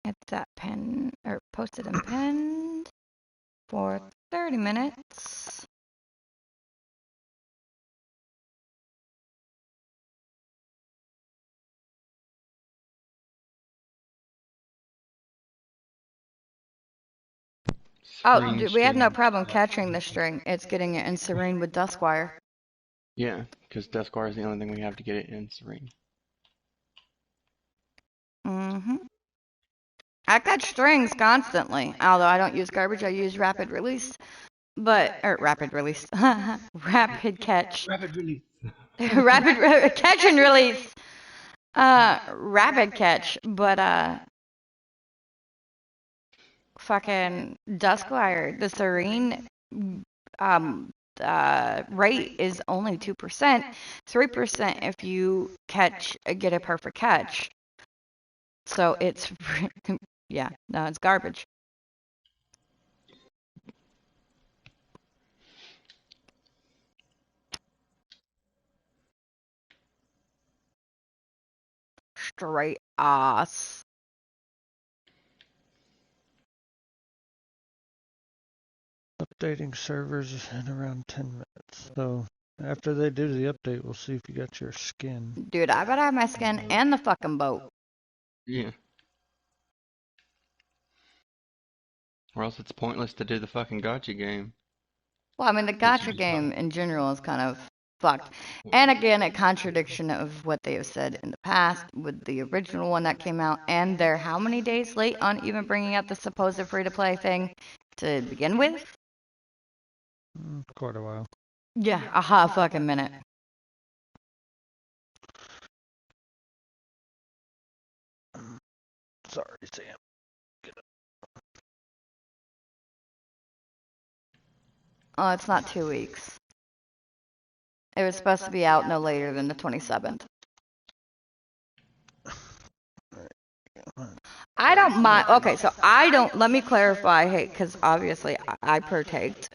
Get that pin, or posted and pinned for 30 minutes. Oh, String we had no string. problem catching the string. It's getting it in Serene with Duskwire. Yeah, because Duskwire is the only thing we have to get it in Serene. Mm-hmm. I catch strings constantly. Although I don't use garbage, I use rapid release. Or rapid release. Rapid catch. Rapid release. Rapid catch and release. Rapid catch. But, fucking Duskwire, the Serene, um, rate is only 2%, 3% if you get a perfect catch. So it's, yeah, no, it's garbage. Straight ass. Updating servers in around 10 minutes. So after they do the update, we'll see if you got your skin. Dude, I gotta have my skin and the fucking boat. Yeah. Or else it's pointless to do the fucking gotcha game. Well, I mean, the gacha game in general is kind of fucked. And again, a contradiction of what they have said in the past with the original one that came out, and they're how many days late on even bringing out the supposed free-to-play thing to begin with? Quite a while. Yeah, a hot fucking minute. Sorry, Sam. Oh, it's not 2 weeks. It was supposed to be out no later than the 27th. I don't mind. Okay, so I don't. Let me clarify, hey, because obviously I partaked.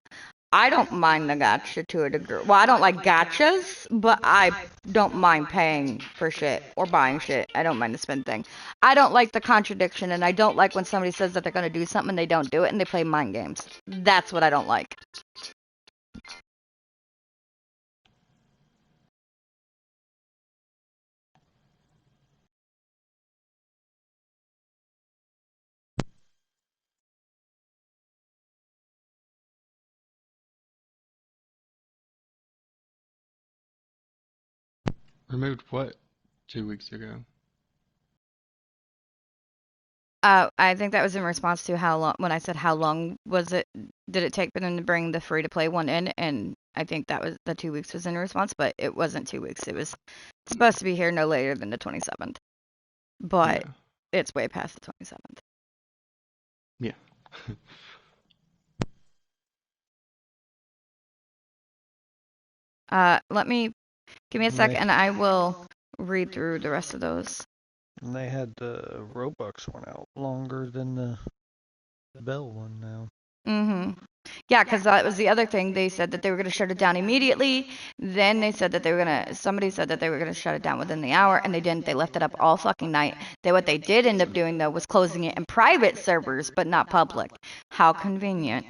I don't mind the gacha to a degree. Well, I don't like gachas, but I don't mind paying for shit or buying shit. I don't mind the spend thing. I don't like the contradiction, and I don't like when somebody says that they're going to do something and they don't do it and they play mind games. That's what I don't like. Removed what? 2 weeks ago. I think that was in response to how long, when I said how long did it take for them to bring the free to play one in? And I think that was the 2 weeks was in response, but it wasn't 2 weeks. It was supposed to be here no later than the 27th. But Yeah. it's way past the 27th. Yeah. Give me a sec and I will read through the rest of those. And they had the Robux one out longer than the Bell one now. Mm-hmm. Yeah, because that was the other thing. They said that they were going to shut it down immediately. Then they said that somebody said that they were going to shut it down within the hour, and they didn't. They left it up all fucking night. What they did end up doing, though, was closing it in private servers, but not public. How convenient.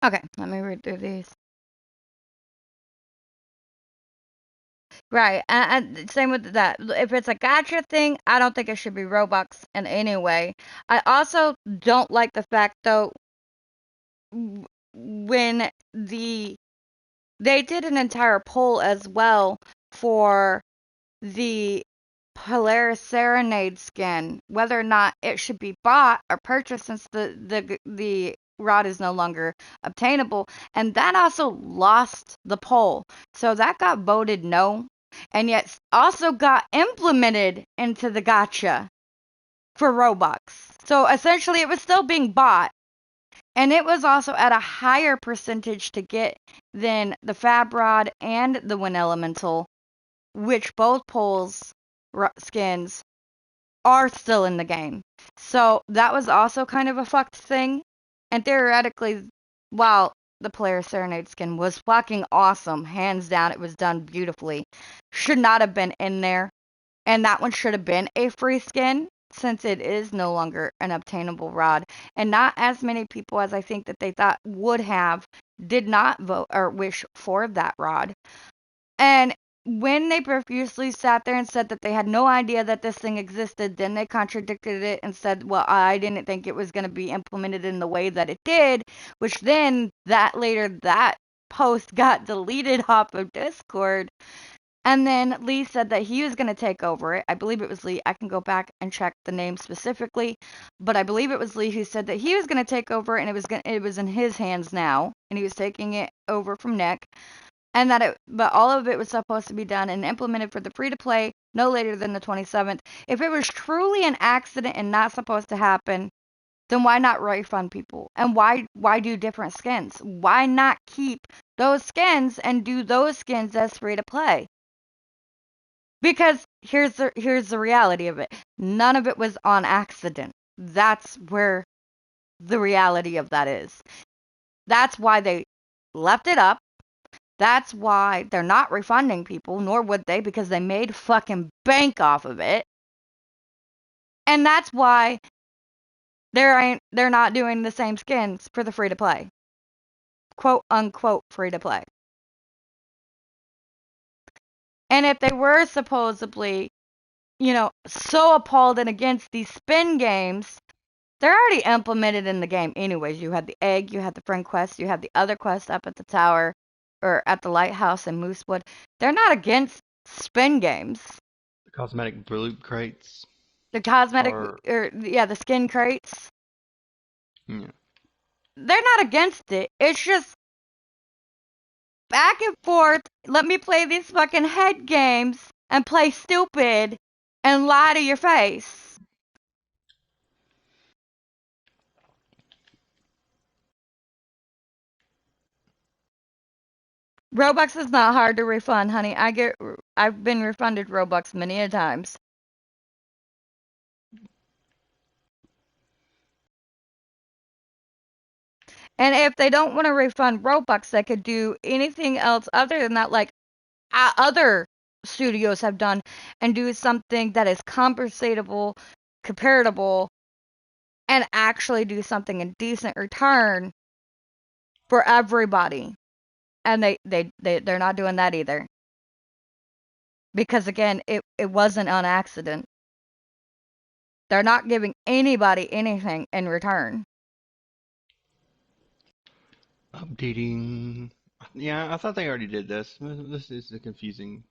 Okay, let me read through these. Right, and same with that. If it's a gotcha thing, I don't think it should be Robux in any way. I also don't like the fact, though, when they did an entire poll as well for the Polaris Serenade skin, whether or not it should be bought or purchased since the rod is no longer obtainable, and that also lost the poll. So that got voted no, and yet also got implemented into the gotcha for Robux. So essentially, it was still being bought, and it was also at a higher percentage to get than the Fab Rod and the Wind Elemental, which both polls skins are still in the game. So that was also kind of a fucked thing. And theoretically, while the Player Serenade skin was fucking awesome, hands down, it was done beautifully, should not have been in there. And that one should have been a free skin since it is no longer an obtainable rod. And not as many people as I think that they thought would have did not vote or wish for that rod. And when they profusely sat there and said that they had no idea that this thing existed, then they contradicted it and said, well, I didn't think it was going to be implemented in the way that it did, which then that post got deleted off of Discord. And then Lee said that he was going to take over it. I believe it was Lee. I can go back and check the name specifically, but I believe it was Lee who said that he was going to take over it, and it was in his hands now, and he was taking it over from Nick. And but all of it was supposed to be done and implemented for the free to play no later than the 27th. If it was truly an accident and not supposed to happen, then why not refund people? And why do different skins? Why not keep those skins and do those skins as free to play? Because here's the reality of it. None of it was on accident. That's where the reality of that is. That's why they left it up. That's why they're not refunding people, nor would they, because they made fucking bank off of it. And that's why they're not doing the same skins for the free to play. Quote unquote free to play. And if they were supposedly, so appalled and against these spin games, they're already implemented in the game anyways. You had the egg, you had the friend quest, you had the other quest up at the tower or at the lighthouse in Moosewood. They're not against spin games. The cosmetic blue crates. The cosmetic, the skin crates. Yeah. They're not against it. It's just back and forth. Let me play these fucking head games and play stupid and lie to your face. Robux is not hard to refund, honey. I've been refunded Robux many a times. And if they don't want to refund Robux, they could do anything else other than that, like other studios have done, and do something that is comparable, and actually do something in decent return for everybody. And they're not doing that either. Because again, it wasn't on accident. They're not giving anybody anything in return. Updating. Yeah, I thought they already did this. This is a confusing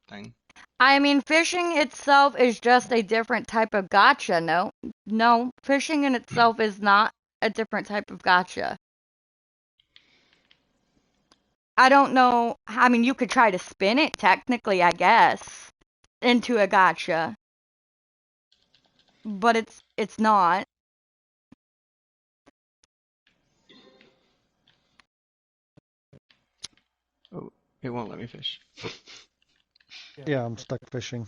thing. I mean, fishing itself is just a different type of gotcha. No, fishing in itself is not a different type of gotcha. I don't know. I mean, you could try to spin it technically, I guess, into a gotcha, but it's not. Oh, it won't let me fish. Yeah, I'm stuck fishing.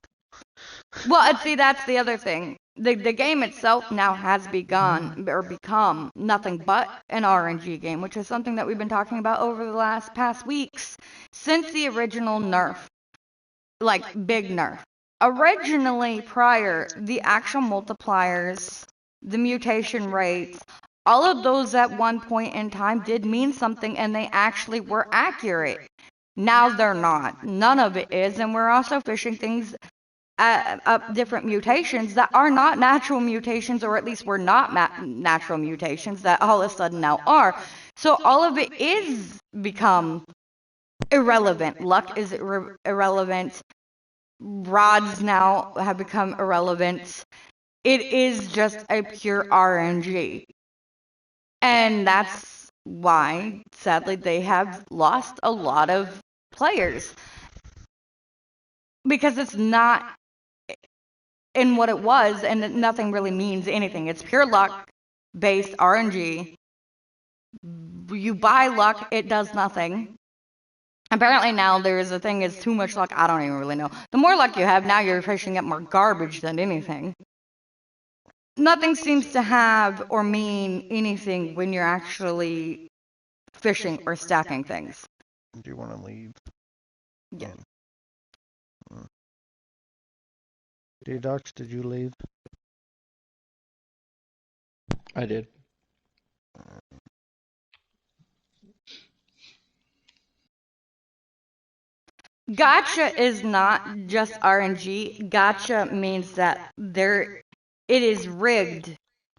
Well, and see, that's the other thing. The game itself now has become nothing but an RNG game, which is something that we've been talking about over the past weeks since the original nerf, like big nerf. Originally, prior, the actual multipliers, the mutation rates, all of those at one point in time did mean something, and they actually were accurate. Now they're not. None of it is, and we're also fishing things at different mutations that are not natural mutations, or at least were not natural mutations that all of a sudden now are. So all of it is become irrelevant. Luck is irrelevant. Rods now have become irrelevant. It is just a pure RNG. And that's why, sadly, they have lost a lot of players. Because it's not in what it was, and nothing really means anything. It's pure luck based RNG. You buy luck, it does nothing. Apparently now there's a thing is too much luck. I don't even really know. The more luck you have, now you're fishing up more garbage than anything. Nothing seems to have or mean anything when you're actually fishing or stacking things. Do you want to leave? Yeah. D-Docs, did you leave? I did. Gotcha is not just RNG. Gotcha means that it is rigged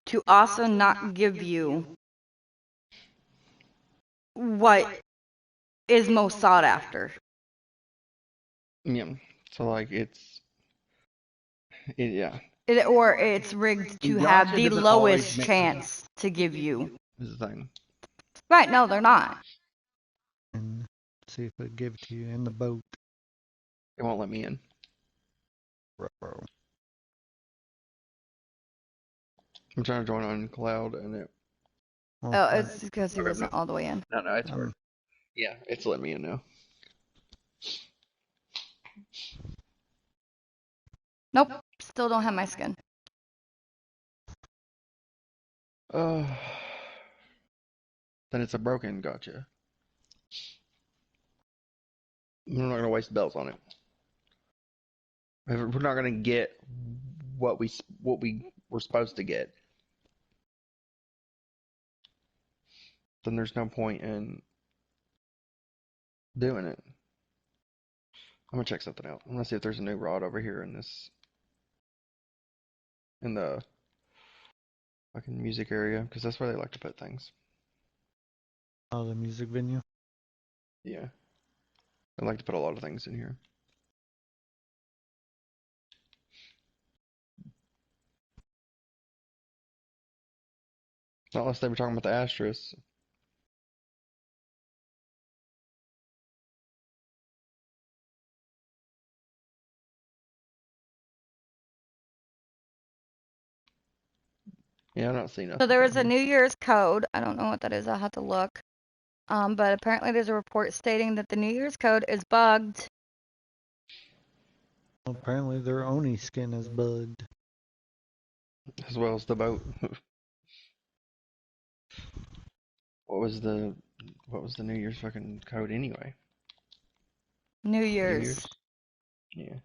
to also not give you what is most sought after. Yeah. So like yeah. Or it's rigged to have the lowest chance to give you. This is the thing. Right, no, they're not. And see if it'll give it to you in the boat. It won't let me in. Ruh-roh. I'm trying to join on cloud and it. Oh, it's because he wasn't all the way in. No, it's hard. Yeah, it's letting me in now. Nope, still don't have my skin. Then it's a broken gotcha. I'm not gonna waste bells on it. We're not gonna get what we were supposed to get. Then there's no point in doing it. I'm gonna check something out. I'm gonna see if there's a new rod over here in the fucking music area, because that's where they like to put things. Oh, the music venue? Yeah. They like to put a lot of things in here. Not unless they were talking about the asterisk. Yeah, I don't see nothing. So there was a New Year's code. I don't know what that is. I'll have to look. But apparently there's a report stating that the New Year's code is bugged. Well, apparently their Oni skin is bugged. As well as the boat. What was the New Year's fucking code anyway? New New Year's. Year's? Yeah.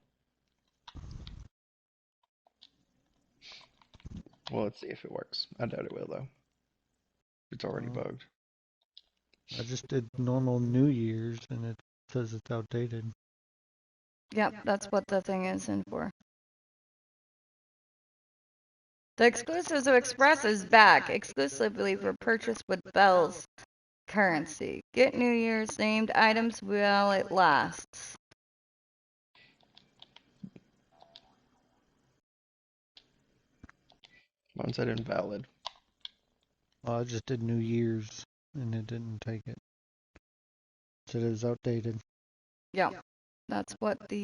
Well, let's see if it works. I doubt it will though. It's already bugged. I just did normal New Year's and it says it's outdated. Yep, that's what the thing is in for. The exclusives of Express is back exclusively for purchase with Bell's currency. Get New Year's themed items while it lasts. Mine said invalid. Well, I just did New Year's and it didn't take it. It said it was outdated. Yep, that's what the